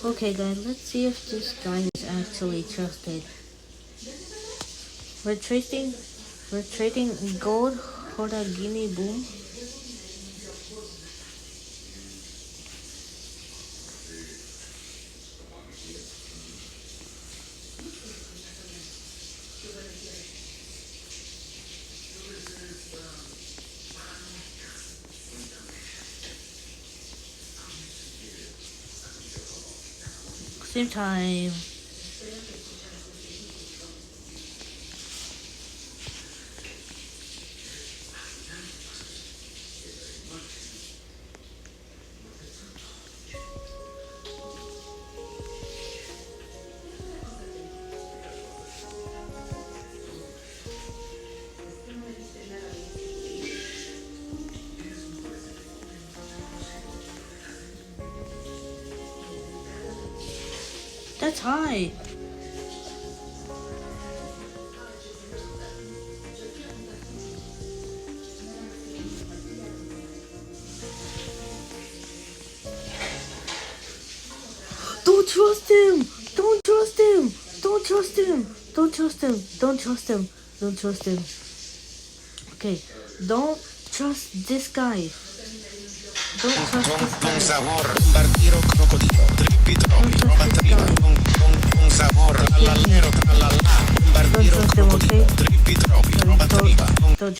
Okay guys, let's see if this guy is actually trusted. We're trading gold Horagini boom. Same time. That's high. Don't trust him! Don't trust him! Don't trust him! Don't trust him! Don't trust him! Don't trust him. Okay, don't trust this guy. Don't trust this guy. Con sabor, bombardiro, crocodilo, trippi troppi, Don't roba trust this trima, guy. con sabor, trallallero, trallallà, bombardiro, Don't trust him, crocodilo, okay? trippi troppi, roba trima, Don't